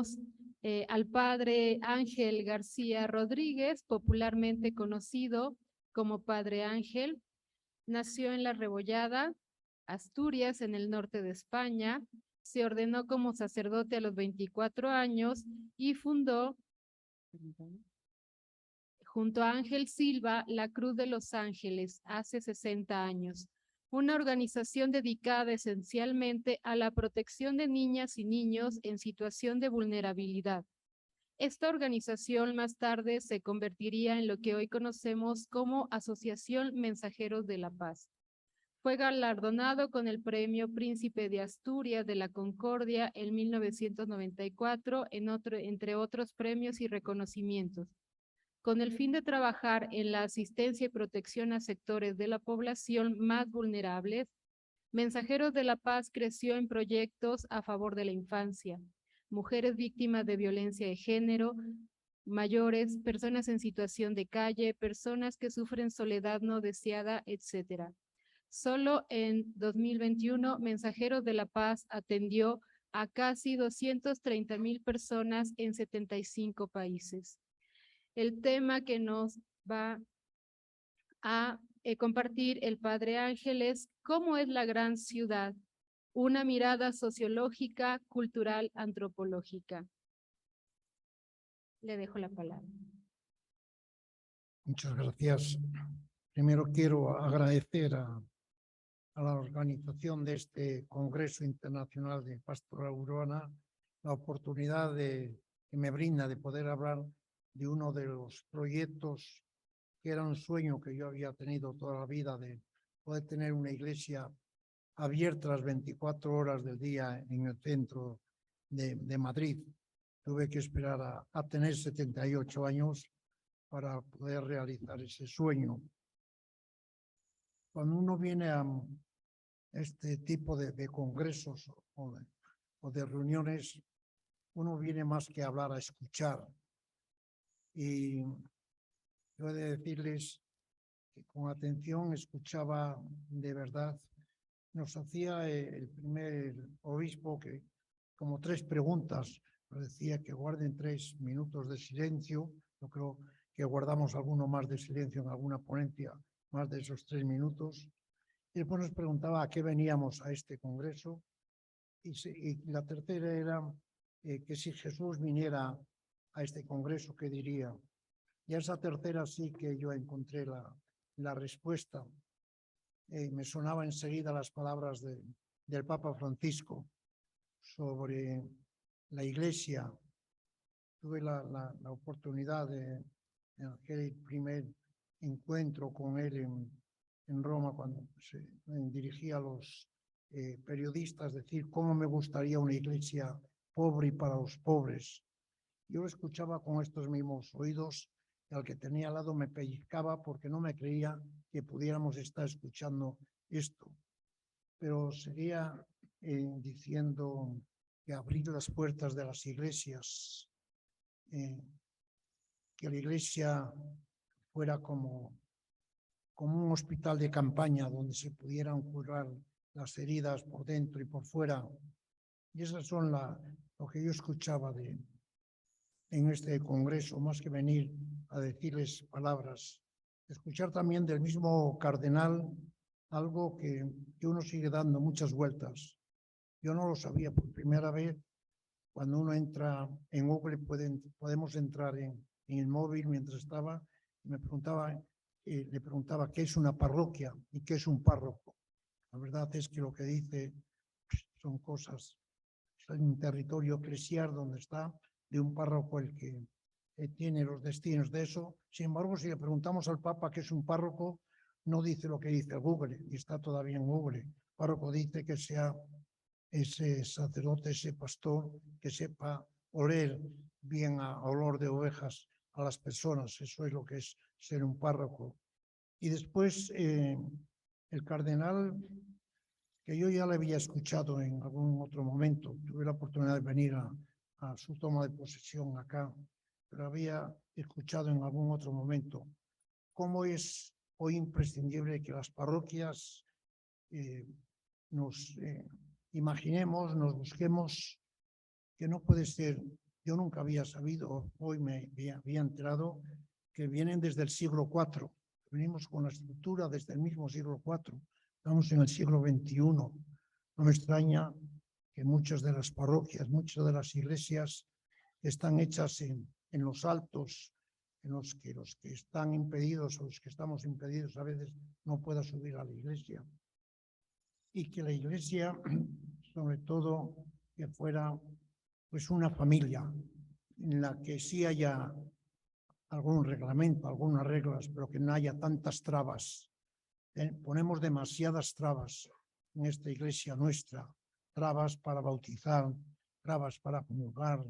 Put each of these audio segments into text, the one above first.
tenemos al padre Ángel García Rodríguez, popularmente conocido como Padre Ángel. Nació en La Rebollada, Asturias, en el norte de España. Se ordenó como sacerdote a los 24 años y fundó, junto a Ángel Silva, la Cruz de los Ángeles hace 60 años, una organización dedicada esencialmente a la protección de niñas y niños en situación de vulnerabilidad. Esta organización más tarde se convertiría en lo que hoy conocemos como Asociación Mensajeros de la Paz. Fue galardonado con el Premio Príncipe de Asturias de la Concordia en 1994, entre otros premios y reconocimientos. Con el fin de trabajar en la asistencia y protección a sectores de la población más vulnerables, Mensajeros de la Paz creció en proyectos a favor de la infancia, mujeres víctimas de violencia de género, mayores, personas en situación de calle, personas que sufren soledad no deseada, etc. Solo en 2021, Mensajeros de la Paz atendió a casi 230,000 personas en 75 países. El tema que nos va a compartir el padre Ángel es ¿cómo es la gran ciudad? Una mirada sociológica, cultural, antropológica. Le dejo la palabra. Muchas gracias. Primero quiero agradecer a la organización de este Congreso Internacional de Pastoral Urbana la oportunidad que me brinda de poder hablar de uno de los proyectos que era un sueño que yo había tenido toda la vida, de poder tener una iglesia abierta las 24 horas del día en el centro de Madrid. Tuve que esperar a tener 78 años para poder realizar ese sueño. Cuando uno viene a este tipo de congresos o de reuniones, uno viene más que a hablar, a escuchar. Y yo he de decirles que con atención escuchaba de verdad. Nos hacía el primer obispo que como 3 preguntas, nos decía que guarden 3 minutos de silencio. Yo creo que guardamos alguno más de silencio en alguna ponencia, más de esos 3 minutos. Y después nos preguntaba a qué veníamos a este congreso. Y la tercera era que si Jesús viniera a este congreso, ¿qué diría? Y a esa tercera sí que yo encontré la respuesta. Me sonaba enseguida las palabras del Papa Francisco sobre la Iglesia. Tuve la oportunidad en aquel primer encuentro con él en Roma, cuando se dirigía a los periodistas, decir cómo me gustaría una iglesia pobre y para los pobres. Yo lo escuchaba con estos mismos oídos, y al que tenía al lado me pellizcaba porque no me creía que pudiéramos estar escuchando esto. Pero seguía diciendo que abrir las puertas de las iglesias, que la iglesia fuera como un hospital de campaña donde se pudieran curar las heridas por dentro y por fuera. Y esas son lo que yo escuchaba en este congreso, más que venir a decirles palabras. Escuchar también del mismo cardenal algo que uno sigue dando muchas vueltas. Yo no lo sabía por primera vez. Cuando uno entra en Google, podemos entrar en el móvil mientras estaba, y le preguntaba qué es una parroquia y qué es un párroco. La verdad es que lo que dice son cosas, es un territorio eclesial donde está de un párroco el que tiene los destinos de eso. Sin embargo, si le preguntamos al Papa qué es un párroco, no dice lo que dice Google, y está todavía en Google. Párroco dice que sea ese sacerdote, ese pastor, que sepa oler bien a olor de ovejas a las personas. Eso es lo que es ser un párroco. Y después el cardenal, que yo ya le había escuchado en algún otro momento, tuve la oportunidad de venir a su toma de posesión acá, pero había escuchado en algún otro momento cómo es hoy imprescindible que las parroquias nos imaginemos, nos busquemos, que no puede ser Yo nunca había sabido, hoy me había enterado que vienen desde el siglo IV. Venimos con la estructura desde el mismo siglo IV. Estamos en el siglo XXI. No me extraña que muchas de las parroquias, muchas de las iglesias están hechas en los altos, en los que están impedidos o los que estamos impedidos a veces no puedan subir a la iglesia. Y que la iglesia, sobre todo, que fuera pues una familia en la que sí haya algún reglamento, algunas reglas, pero que no haya tantas trabas. Ponemos demasiadas trabas en esta iglesia nuestra, trabas para bautizar, trabas para comulgar,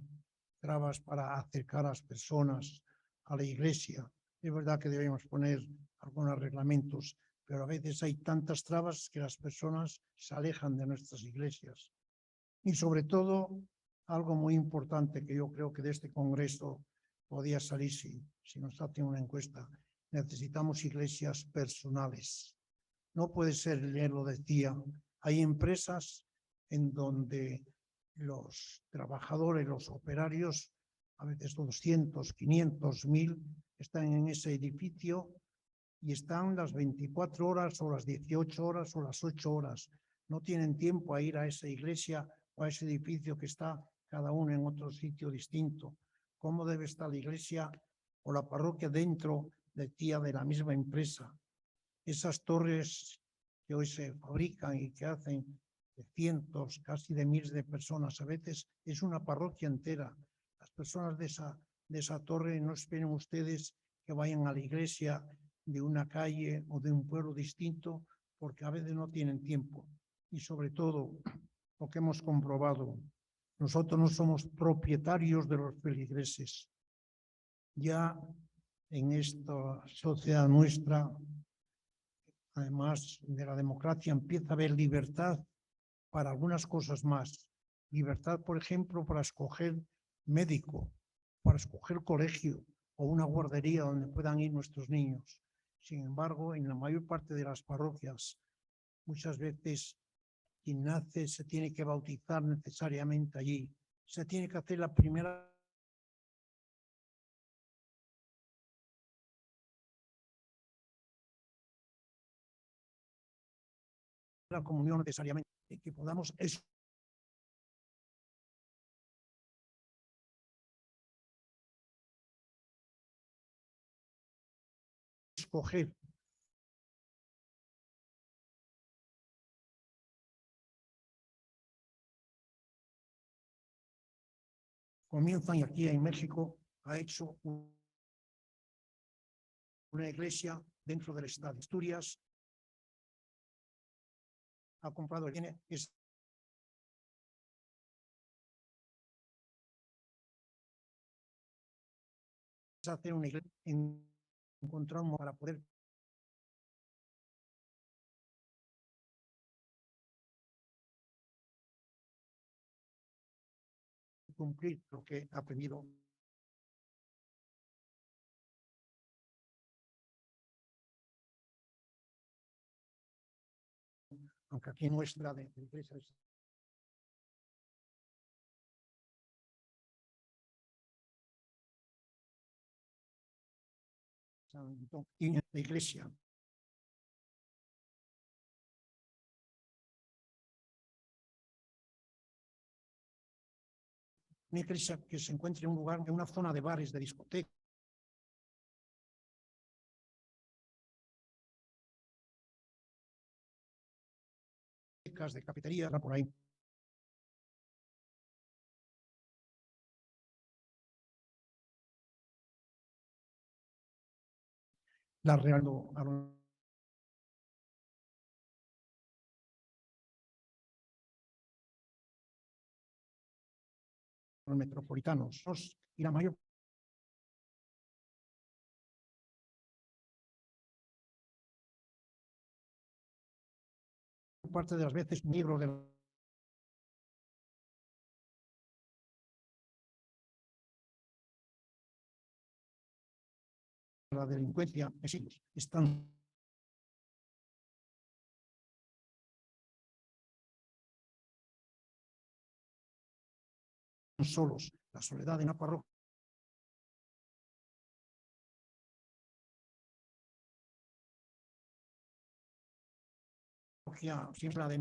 trabas para acercar a las personas a la iglesia. Es verdad que debemos poner algunos reglamentos, pero a veces hay tantas trabas que las personas se alejan de nuestras iglesias. Y sobre todo, algo muy importante que yo creo que de este congreso podía salir si nos hacen una encuesta, necesitamos iglesias personales. No puede ser, él lo decía, hay empresas en donde los trabajadores, los operarios, a veces 200, 500, 1000, están en ese edificio y están las 24 horas o las 18 horas o las 8 horas. No tienen tiempo a ir a esa iglesia o a ese edificio que está cada uno en otro sitio distinto. ¿Cómo debe estar la iglesia o la parroquia dentro de la misma empresa? Esas torres que hoy se fabrican y que hacen de cientos, casi de miles de personas, a veces es una parroquia entera. Las personas de esa torre, no esperen ustedes que vayan a la iglesia de una calle o de un pueblo distinto, porque a veces no tienen tiempo. Y sobre todo, lo que hemos comprobado, nosotros no somos propietarios de los feligreses. Ya en esta sociedad nuestra, además de la democracia, empieza a haber libertad para algunas cosas más. Libertad, por ejemplo, para escoger médico, para escoger colegio o una guardería donde puedan ir nuestros niños. Sin embargo, en la mayor parte de las parroquias, muchas veces quien nace se tiene que bautizar necesariamente allí. Se tiene que hacer la primera comunión necesariamente, que podamos escoger. Comienzan, y aquí en México ha hecho una iglesia dentro del estado de Asturias, ha comprado, es hacer una iglesia, encontrar para poder cumplir lo que ha aprendido. Aunque aquí nuestra de iglesia es y la iglesia una iglesia que se encuentre en un lugar, en una zona de bares, de discotecas, de cafeterías, por ahí. La Real a los metropolitanos y la mayor parte de las veces libros de la delincuencia están solos. la soledad de una parroquia siempre la de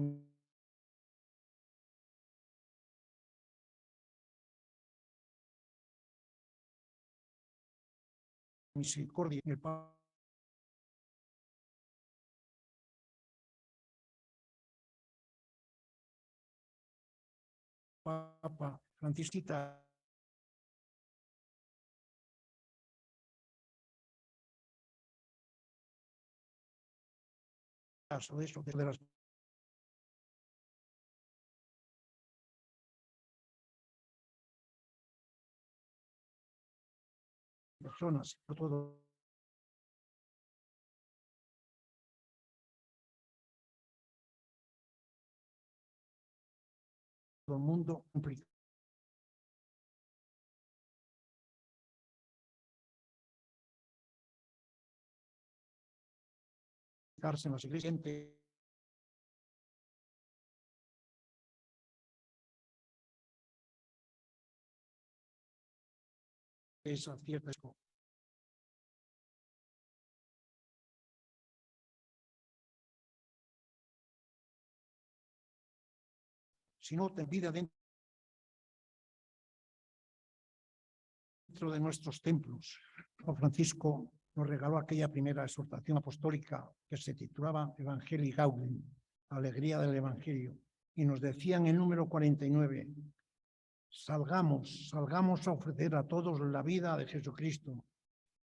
misericordia. El Papa Francisquita o eso, de las personas, por todo el mundo implica. En las iglesias, esa cierta si no te vida dentro de nuestros templos. Papa Francisco nos regaló aquella primera exhortación apostólica que se titulaba Evangelii Gaudium, alegría del Evangelio, y nos decía en el número 49, salgamos a ofrecer a todos la vida de Jesucristo.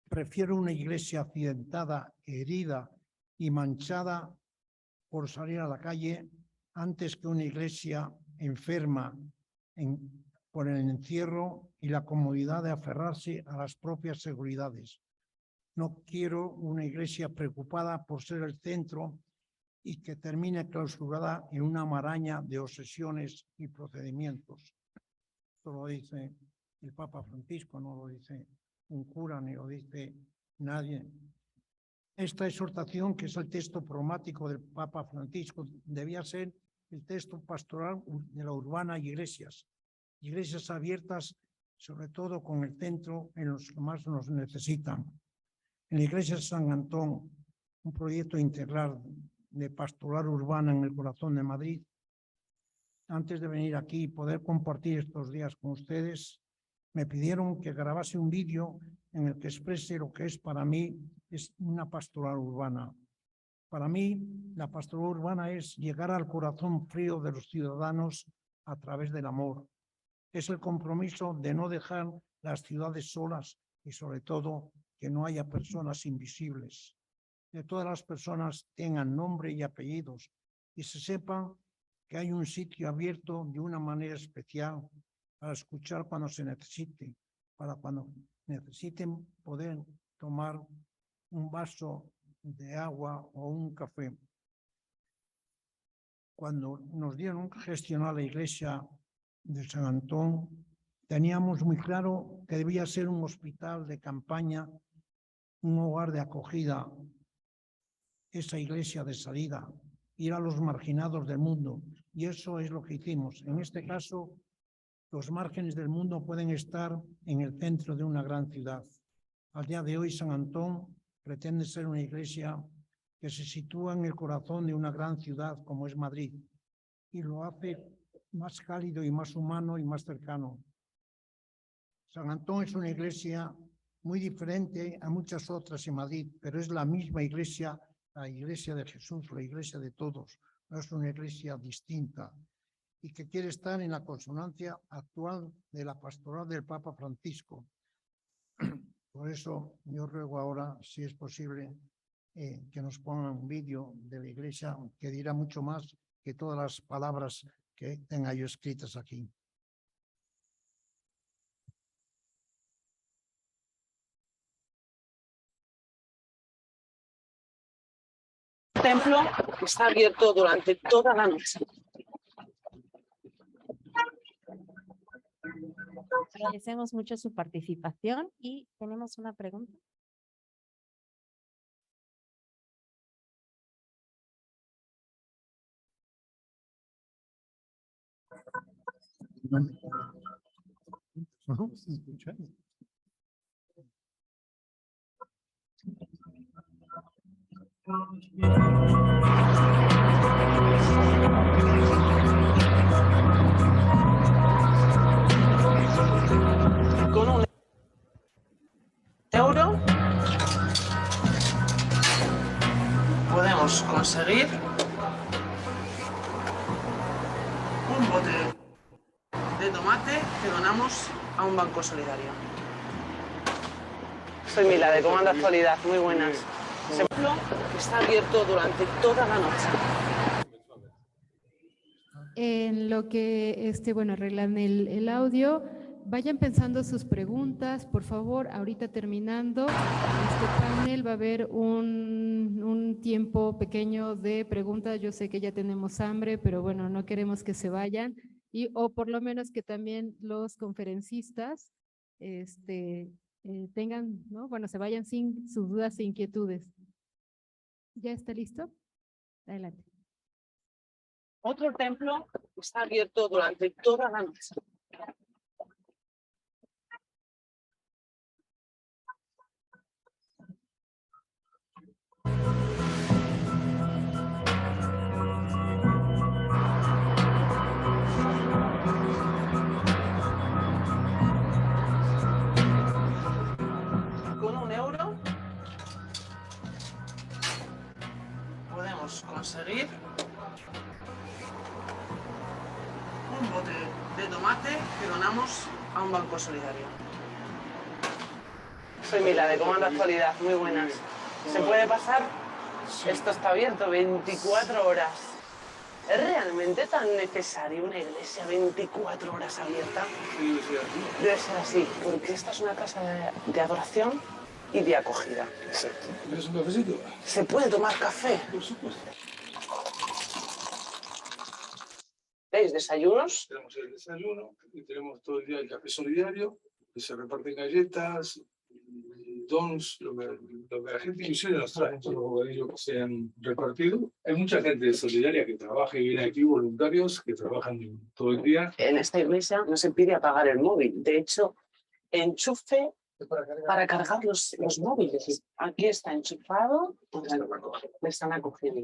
Prefiero una iglesia accidentada, herida y manchada por salir a la calle antes que una iglesia enferma por el encierro y la comodidad de aferrarse a las propias seguridades. No quiero una iglesia preocupada por ser el centro y que termine clausurada en una maraña de obsesiones y procedimientos. Esto lo dice el Papa Francisco, no lo dice un cura ni lo dice nadie. Esta exhortación, que es el texto programático del Papa Francisco, debía ser el texto pastoral de la urbana y iglesias abiertas, sobre todo con el centro en los que más nos necesitan. En la iglesia de San Antón, un proyecto integral de pastoral urbana en el corazón de Madrid. Antes de venir aquí y poder compartir estos días con ustedes, me pidieron que grabase un vídeo en el que exprese lo que es para mí es una pastoral urbana. Para mí, la pastoral urbana es llegar al corazón frío de los ciudadanos a través del amor. Es el compromiso de no dejar las ciudades solas y, sobre todo, que no haya personas invisibles. Que todas las personas tengan nombre y apellidos y se sepan que hay un sitio abierto de una manera especial para escuchar cuando se necesite, para cuando necesiten poder tomar un vaso de agua o un café. Cuando nos dieron gestionar la iglesia de San Antón, teníamos muy claro que debía ser un hospital de campaña, un hogar de acogida, esa iglesia de salida, ir a los marginados del mundo. Y eso es lo que hicimos. En este caso, los márgenes del mundo pueden estar en el centro de una gran ciudad. Al día de hoy, San Antón pretende ser una iglesia que se sitúa en el corazón de una gran ciudad como es Madrid y lo hace más cálido y más humano y más cercano. San Antón es una iglesia muy diferente a muchas otras en Madrid, pero es la misma iglesia, la iglesia de Jesús, la iglesia de todos. No es una iglesia distinta y que quiere estar en la consonancia actual de la pastoral del Papa Francisco. Por eso yo ruego ahora, si es posible, que nos pongan un vídeo de la iglesia que dirá mucho más que todas las palabras que tenga yo escritas aquí. El templo está abierto durante toda la noche. Agradecemos mucho su participación y tenemos una pregunta. Con un euro podemos conseguir un bote de tomate que donamos a un banco solidario. Soy Mila, de Comando Actualidad. Muy buenas. Ese templo está abierto durante toda la noche. En lo que, bueno, arreglan el audio, vayan pensando sus preguntas, por favor. Ahorita terminando este panel va a haber un tiempo pequeño de preguntas. Yo sé que ya tenemos hambre, pero bueno, no queremos que se vayan o por lo menos que también los conferencistas tengan, ¿no? Bueno, se vayan sin sus dudas e inquietudes. ¿Ya está listo? Adelante. Otro templo está abierto durante toda la noche. Con un euro podemos conseguir un bote de tomate que donamos a un banco solidario. Soy Mila, de Comando Actualidad. Muy buenas. ¿Se puede pasar? Esto está abierto 24 horas. ¿Es realmente tan necesario una iglesia 24 horas abierta? Debe ser así, porque esta es una casa de adoración y de acogida. Exacto. ¿Quieres un cafecito? ¿Se puede tomar café? Por supuesto. ¿Veis desayunos? Tenemos el desayuno y tenemos todo el día el café solidario, que se reparten galletas, dons, lo que la gente inclusive nos trae todos los bocadillos que se han repartido. Hay mucha gente solidaria que trabaja y viene aquí, voluntarios que trabajan todo el día. En esta iglesia no se pide apagar el móvil. De hecho, enchufe para cargar los móviles. Aquí está enchufado, me están acogiendo.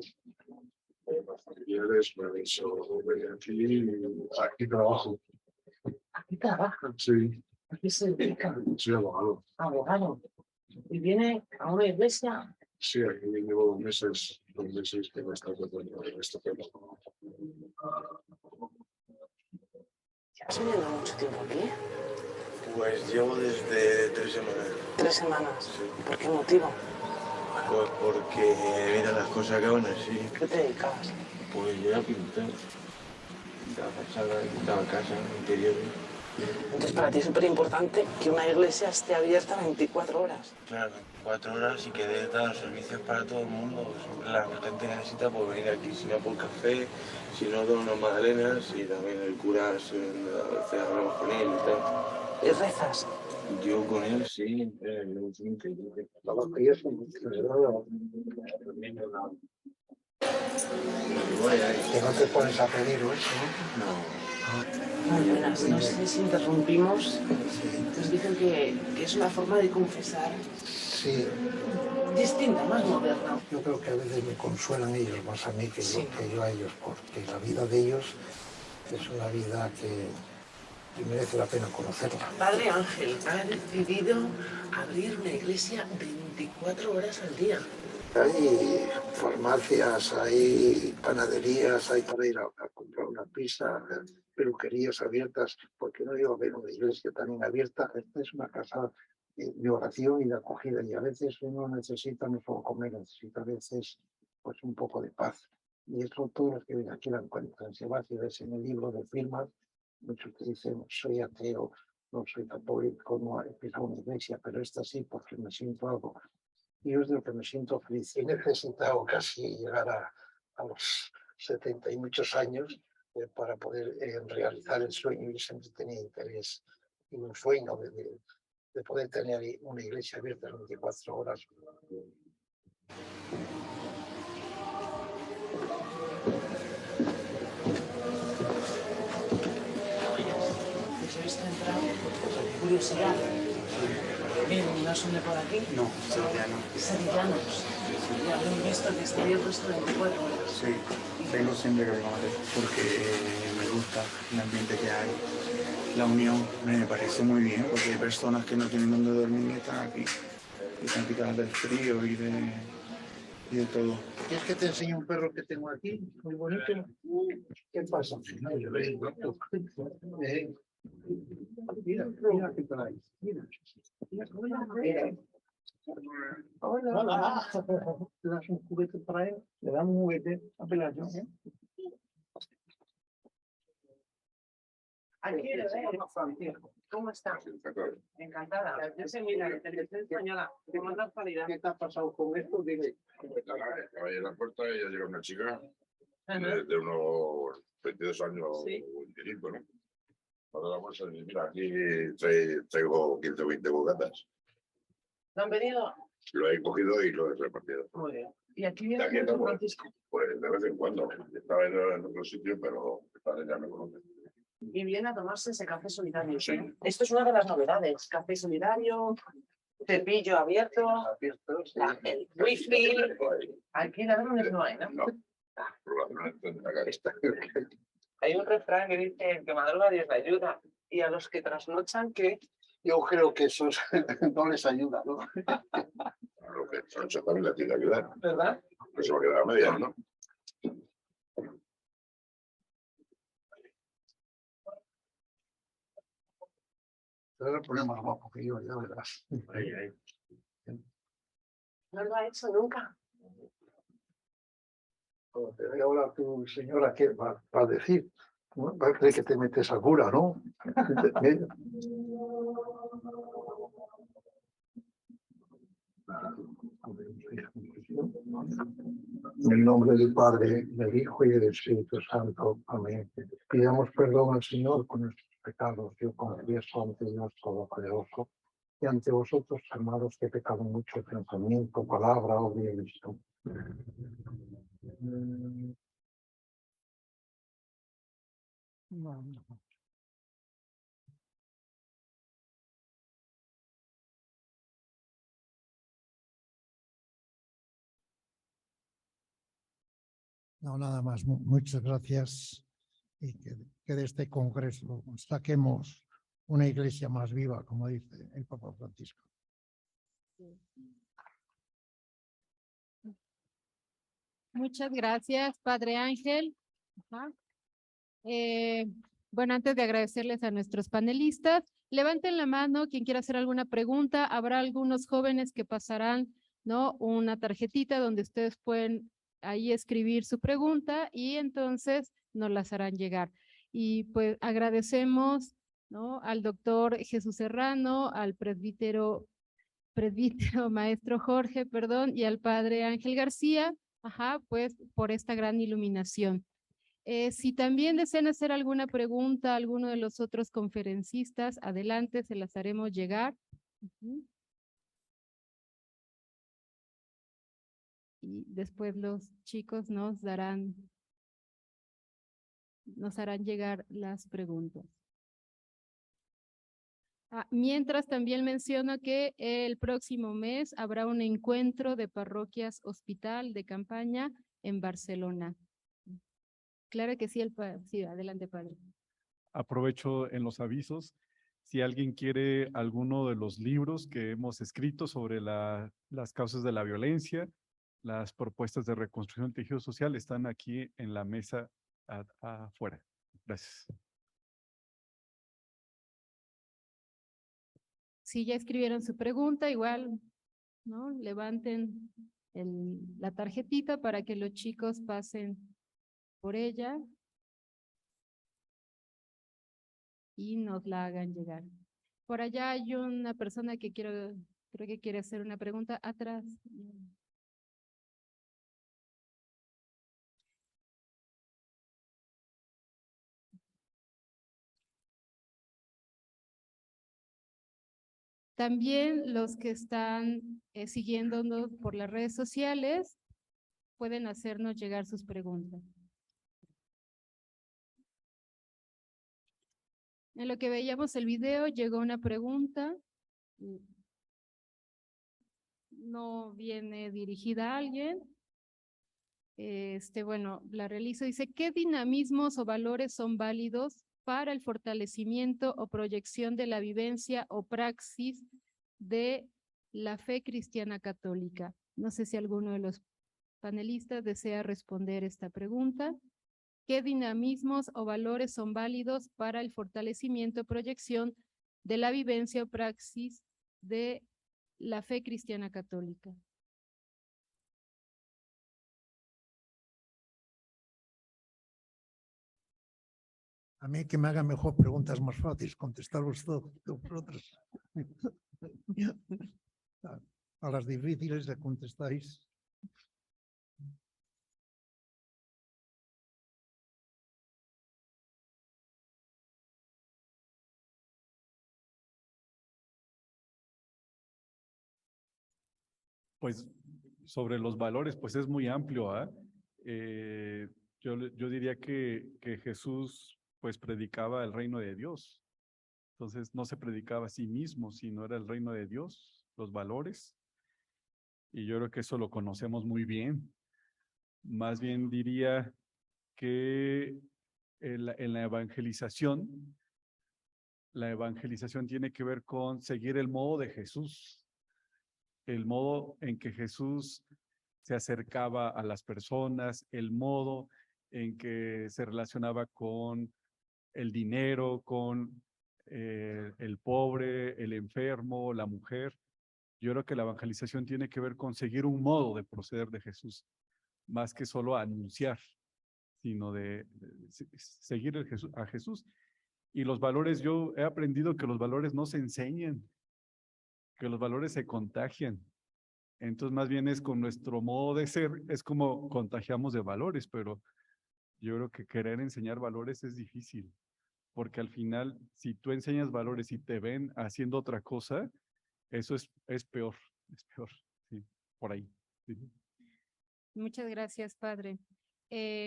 Familiares, me han dicho, aquí trabajo. Aquí trabajan, Sí, aquí se dedican. soy abogado. Abogado. Y viene a una iglesia. Sí, aquí llevo 2 meses que me está tratando este tema. ¿Has venido mucho tiempo aquí? Pues llevo desde 3 semanas. 3 semanas. Sí. ¿Por qué motivo? Pues porque, mira, las cosas acaban así. ¿Qué te dedicabas? Pues yo era pintor. Pintaba fachadas, pintaba casas, interiores. Entonces, para ti es súper importante que una iglesia esté abierta 24 horas. Claro, 4 horas y que dé dar servicios para todo el mundo. Siempre la gente necesita pues, venir aquí, si no por café, si no don unas magdalenas y también el cura, a veces hablamos con él y tal. ¿Y rezas? Yo con él sí, Que no te pones a pedir o eso, Muy buenas. No sé si interrumpimos. Nos dicen que es una forma de confesar Sí, distinta, más moderna. yo creo que a veces me consuelan ellos más a mí que Sí. yo a ellos, porque la vida de ellos es una vida que merece la pena conocerla. Padre Ángel ha decidido abrir una iglesia 24 horas al día. Hay farmacias, hay panaderías, hay para ir a comprar una pizza, peluquerías abiertas, porque no digo ver una iglesia también abierta. Esta es una casa de oración y de acogida, y a veces uno necesita no solo comer, necesita a veces pues un poco de paz. Y eso todos los que vienen aquí la encuentran. Si vas y ves en el libro de firmas, muchos que dicen soy ateo, no soy católico, no he pisado una iglesia, pero esta sí porque me siento algo. Y yo es de lo que me siento feliz. He necesitado casi llegar a los 70 y muchos años para poder realizar el sueño. Yo siempre tenía interés y un sueño de poder tener una iglesia abierta 24 horas. Pues he visto entrar curiosidad. Bien, ¿no son de por aquí? No, sevillano. Sevillanos. Ya habéis visto que está abierto esto 24 horas. Sí, vengo siempre que vengo a Madrid porque me gusta el ambiente que hay. La unión me parece muy bien porque hay personas que no tienen dónde dormir y están aquí. Y están picadas del frío y de todo. ¿Quieres que te enseñe un perro que tengo aquí? Muy bonito. ¿Qué pasa? Mira, mira qué traes. Mira. Mira. Hola. ¿Le das un juguete para él? Le damos un juguete a Pelayo. Aquí le veo. ¿Cómo está? Encantada. Yo soy Mila, de Televisión Española. ¿Qué más actualidad? ¿Qué te ha pasado con esto? Dile. Estaba ahí en la puerta y ya llega una chica de unos 22 años, Sí. 25, ¿no? Para la bolsa y dice, mira, aquí traigo 15 o 20 bocatas. ¿No han venido? Lo he cogido y lo he repartido. Muy bien. ¿Y aquí ¿De viene aquí mucho, estamos? Francisco? Pues de vez en cuando. Estaba en otro sitio, pero ya me conoce. Y viene a tomarse ese café solidario. Sí. Esto es una de las novedades. Café solidario, cepillo abierto, el wifi. Aquí ladrones no hay, ¿no? No, probablemente en la carista. Hay un refrán que dice, el que madruga Dios le ayuda. Y a los que trasnochan, que Yo creo que eso no les ayuda, ¿no? A lo que Sancho también le tiene que ayudar. ¿verdad? No se va a quedar a medias, ¿no? Te voy a poner más guapo que yo, ya verás. No lo ha hecho nunca. Cuando te vea ahora tu señora, ¿qué va a decir? Va a creer que te metes a cura, ¿no? En el nombre del Padre, del Hijo y del Espíritu Santo. Amén. Pidamos perdón al Señor por nuestros pecados. Yo confieso ante Dios Todopoderoso y ante vosotros, hermanos, que he pecado mucho en pensamiento, palabra, obra y visto. No. No, nada más. Muchas gracias y que de este congreso saquemos una iglesia más viva, como dice el Papa Francisco. Muchas gracias, Padre Ángel. Ajá. Bueno, antes de agradecerles a nuestros panelistas, levanten la mano quien quiera hacer alguna pregunta. Habrá algunos jóvenes que pasarán, ¿no? Una tarjetita donde ustedes pueden ahí escribir su pregunta y entonces nos las harán llegar. Y pues agradecemos, ¿no? Al doctor Jesús Serrano, al presbítero maestro Jorge, perdón, y al padre Ángel García, pues por esta gran iluminación. Si también desean hacer alguna pregunta a alguno de los otros conferencistas, adelante, se las haremos llegar. Y después los chicos nos harán llegar las preguntas. Mientras también menciono que el próximo mes habrá un encuentro de parroquias hospital de campaña en Barcelona. Claro que sí, sí, adelante, padre. Aprovecho en los avisos. Si alguien quiere alguno de los libros que hemos escrito sobre las causas de la violencia, las propuestas de reconstrucción del tejido social están aquí en la mesa afuera. Gracias. Si ya escribieron su pregunta, igual, ¿no? Levanten la tarjetita para que los chicos pasen por ella y nos la hagan llegar. Por allá hay una persona que creo que quiere hacer una pregunta atrás. También los que están siguiéndonos por las redes sociales pueden hacernos llegar sus preguntas. En lo que veíamos el video, llegó una pregunta. No viene dirigida a alguien. Bueno, la realizo. Dice, ¿qué dinamismos o valores son válidos para el fortalecimiento o proyección de la vivencia o praxis de la fe cristiana católica? No sé si alguno de los panelistas desea responder esta pregunta. ¿Qué dinamismos o valores son válidos para el fortalecimiento o proyección de la vivencia o praxis de la fe cristiana católica? A mí que me hagan mejor preguntas más fáciles, contestarlos todo vosotros. A las difíciles le contestáis. Pues sobre los valores, pues es muy amplio, ¿ah? Yo diría que Jesús pues predicaba el reino de Dios. Entonces no se predicaba a sí mismo, sino era el reino de Dios, los valores. Y yo creo que eso lo conocemos muy bien. Más bien diría que en la evangelización tiene que ver con seguir el modo de Jesús, el modo en que Jesús se acercaba a las personas, el modo en que se relacionaba con el dinero, con el pobre, el enfermo, la mujer. Yo creo que la evangelización tiene que ver con seguir un modo de proceder de Jesús, más que solo anunciar, sino de seguir a Jesús. Y los valores, yo he aprendido que los valores no se enseñan, que los valores se contagian. Entonces, más bien es con nuestro modo de ser, es como contagiamos de valores, pero yo creo que querer enseñar valores es difícil, porque al final, si tú enseñas valores y te ven haciendo otra cosa, eso es peor, sí, por ahí. Sí. Muchas gracias, padre.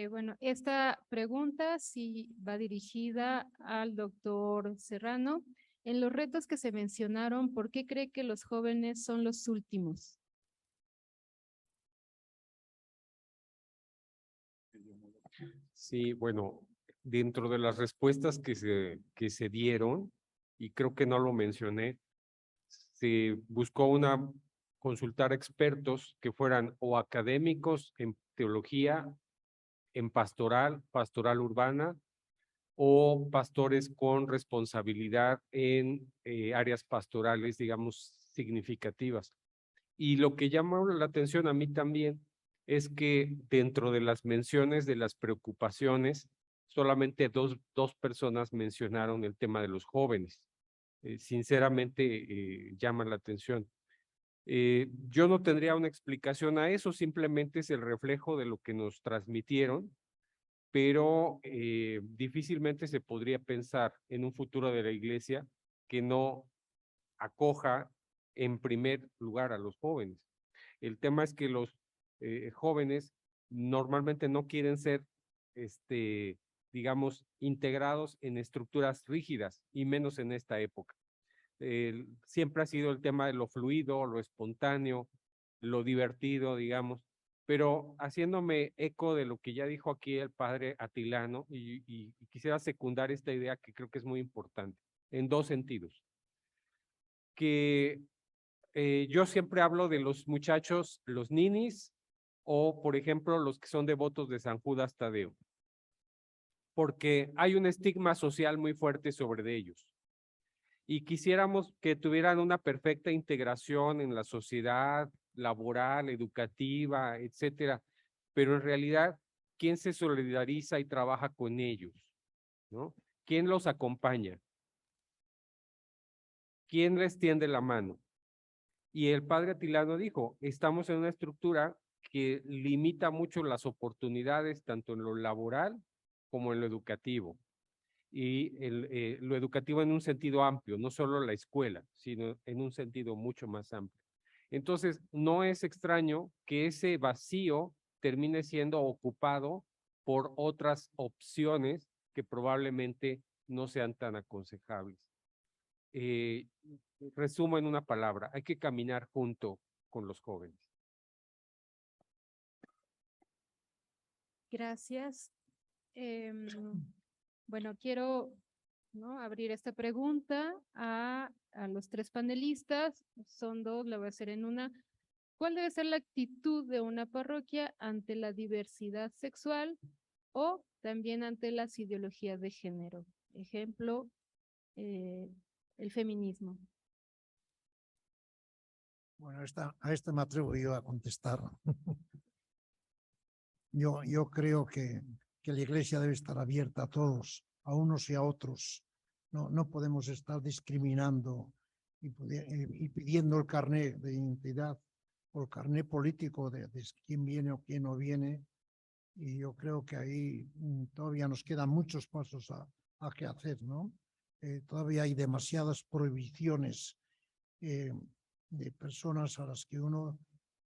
Bueno, esta pregunta sí va dirigida al doctor Serrano. En los retos que se mencionaron, ¿por qué cree que los jóvenes son los últimos? Sí, bueno, dentro de las respuestas que se dieron, y creo que no lo mencioné, se buscó consultar expertos que fueran o académicos en teología, en pastoral urbana, o pastores con responsabilidad en áreas pastorales, digamos, significativas. Y lo que llamó la atención a mí también es que dentro de las menciones de las preocupaciones, solamente dos personas mencionaron el tema de los jóvenes. Sinceramente, llama la atención. Yo no tendría una explicación a eso, simplemente es el reflejo de lo que nos transmitieron, pero difícilmente se podría pensar en un futuro de la iglesia que no acoja en primer lugar a los jóvenes. El tema es que los jóvenes normalmente no quieren ser, digamos, integrados en estructuras rígidas, y menos en esta época. Siempre ha sido el tema de lo fluido, lo espontáneo, lo divertido, digamos, pero haciéndome eco de lo que ya dijo aquí el padre Atilano, y quisiera secundar esta idea que creo que es muy importante, en dos sentidos. Que yo siempre hablo de los muchachos, los ninis, o por ejemplo los que son devotos de San Judas Tadeo, porque hay un estigma social muy fuerte sobre ellos. Y quisiéramos que tuvieran una perfecta integración en la sociedad laboral, educativa, etcétera, pero en realidad, ¿quién se solidariza y trabaja con ellos? ¿No? ¿Quién los acompaña? ¿Quién les tiende la mano? Y el padre Atilano dijo, estamos en una estructura que limita mucho las oportunidades, tanto en lo laboral como en lo educativo. Y lo educativo en un sentido amplio, no solo la escuela, sino en un sentido mucho más amplio. Entonces, no es extraño que ese vacío termine siendo ocupado por otras opciones que probablemente no sean tan aconsejables. Resumo en una palabra, hay que caminar junto con los jóvenes. Gracias. Bueno, quiero, ¿no?, abrir esta pregunta a los tres panelistas. Son dos, la voy a hacer en una. ¿Cuál debe ser la actitud de una parroquia ante la diversidad sexual o también ante las ideologías de género? Ejemplo, el feminismo. Bueno, a esta me atrevo yo a contestar. Yo creo que la Iglesia debe estar abierta a todos, a unos y a otros. No podemos estar discriminando y pidiendo el carné de identidad o el carné político de quién viene o quién no viene. Y yo creo que ahí todavía nos quedan muchos pasos a que hacer, ¿no? Todavía hay demasiadas prohibiciones de personas a las que uno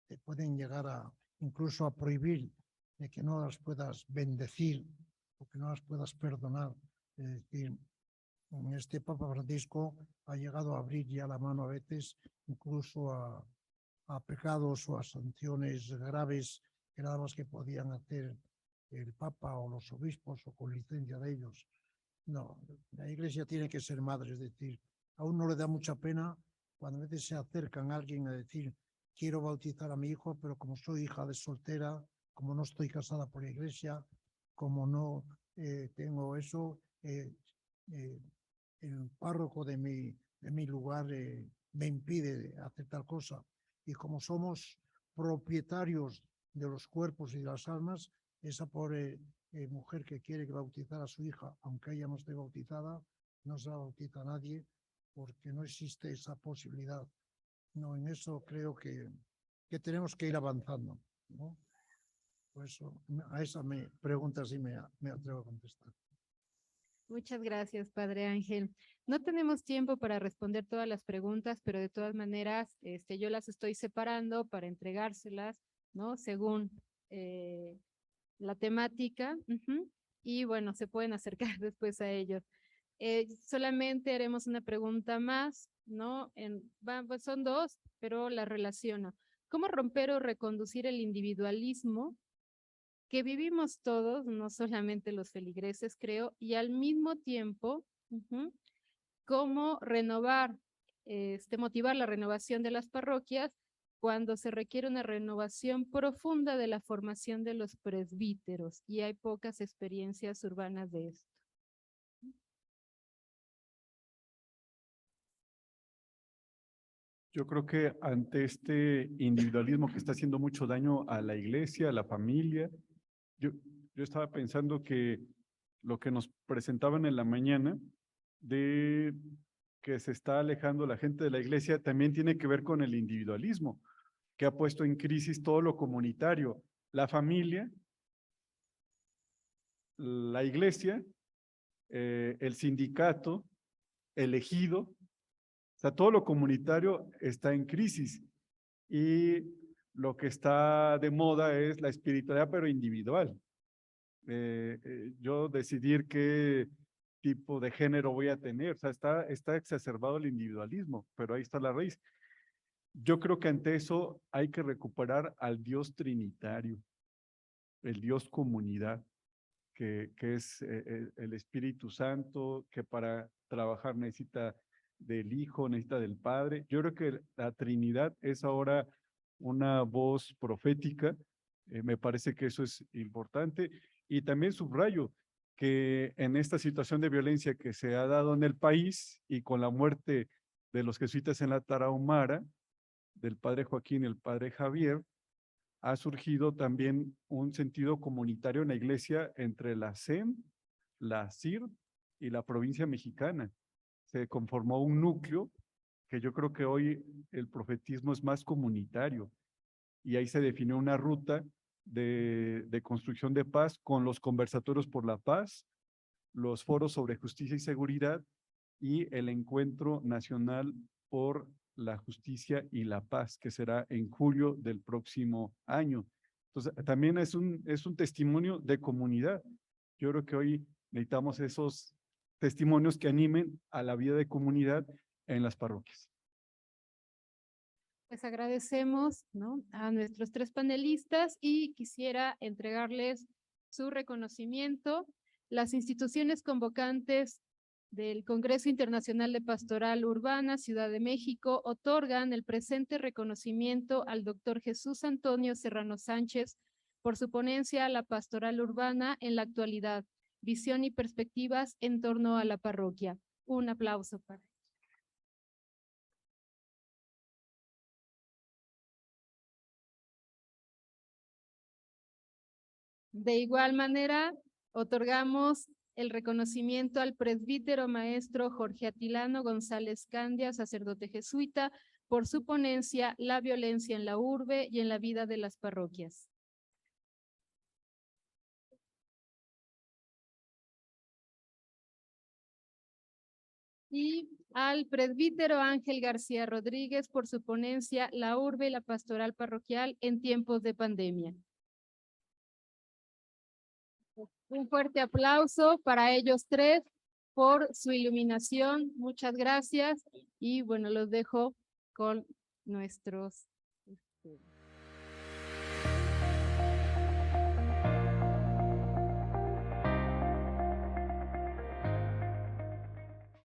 te pueden llegar incluso a prohibir de que no las puedas bendecir o que no las puedas perdonar. Es decir, este Papa Francisco ha llegado a abrir ya la mano a veces incluso a pecados o a sanciones graves que nada más que podían hacer el Papa o los obispos o con licencia de ellos. No, la Iglesia tiene que ser madre, es decir, a uno le da mucha pena cuando a veces se acercan a alguien a decir, quiero bautizar a mi hijo, pero como soy hija de soltera, como no estoy casada por la Iglesia, como no tengo eso, el párroco de mi lugar me impide hacer tal cosa. Y como somos propietarios de los cuerpos y de las almas, esa pobre mujer que quiere bautizar a su hija, aunque ella no esté bautizada, no se la bautiza a nadie porque no existe esa posibilidad. No, en eso creo que tenemos que ir avanzando, ¿no? Por eso, a esa pregunta sí me atrevo a contestar. Muchas gracias, Padre Ángel. No tenemos tiempo para responder todas las preguntas, pero de todas maneras, yo las estoy separando para entregárselas, ¿no? Según la temática. Y bueno, se pueden acercar después a ellos. Solamente haremos una pregunta más, ¿no? Pues son dos, pero la relaciono. ¿Cómo romper o reconducir el individualismo que vivimos todos, no solamente los feligreses, creo, y al mismo tiempo, cómo renovar, motivar la renovación de las parroquias cuando se requiere una renovación profunda de la formación de los presbíteros y hay pocas experiencias urbanas de esto? Yo creo que ante este individualismo que está haciendo mucho daño a la iglesia, a la familia, yo estaba pensando que lo que nos presentaban en la mañana de que se está alejando la gente de la iglesia también tiene que ver con el individualismo, que ha puesto en crisis todo lo comunitario, la familia, la iglesia, el sindicato, el ejido, o sea, todo lo comunitario está en crisis y lo que está de moda es la espiritualidad, pero individual. Yo decidir qué tipo de género voy a tener, o sea, está exacerbado el individualismo, pero ahí está la raíz. Yo creo que ante eso hay que recuperar al Dios trinitario, el Dios comunidad, que es el Espíritu Santo, que para trabajar necesita del Hijo, necesita del Padre. Yo creo que la Trinidad es ahora una voz profética, me parece que eso es importante. Y también subrayo que en esta situación de violencia que se ha dado en el país y con la muerte de los jesuitas en la Tarahumara, del padre Joaquín y el padre Javier, ha surgido también un sentido comunitario en la iglesia entre la SEM, la CIR y la provincia mexicana. Se conformó un núcleo que yo creo que hoy el profetismo es más comunitario y ahí se definió una ruta de construcción de paz con los conversatorios por la paz, los foros sobre justicia y seguridad y el encuentro nacional por la justicia y la paz, que será en julio del próximo año. Entonces, también es un testimonio de comunidad. Yo creo que hoy necesitamos esos testimonios que animen a la vida de comunidad en las parroquias. Pues agradecemos, ¿no?, a nuestros 3 panelistas y quisiera entregarles su reconocimiento. Las instituciones convocantes del Congreso Internacional de Pastoral Urbana, Ciudad de México, otorgan el presente reconocimiento al doctor Jesús Antonio Serrano Sánchez por su ponencia a la pastoral urbana en la actualidad, visión y perspectivas en torno a la parroquia. Un aplauso para él. De igual manera, otorgamos el reconocimiento al presbítero maestro Jorge Atilano González Candia, sacerdote jesuita, por su ponencia La violencia en la urbe y en la vida de las parroquias. Y al presbítero Ángel García Rodríguez por su ponencia La urbe y la pastoral parroquial en tiempos de pandemia. Un fuerte aplauso para ellos 3 por su iluminación. Muchas gracias. Y bueno, los dejo con nuestros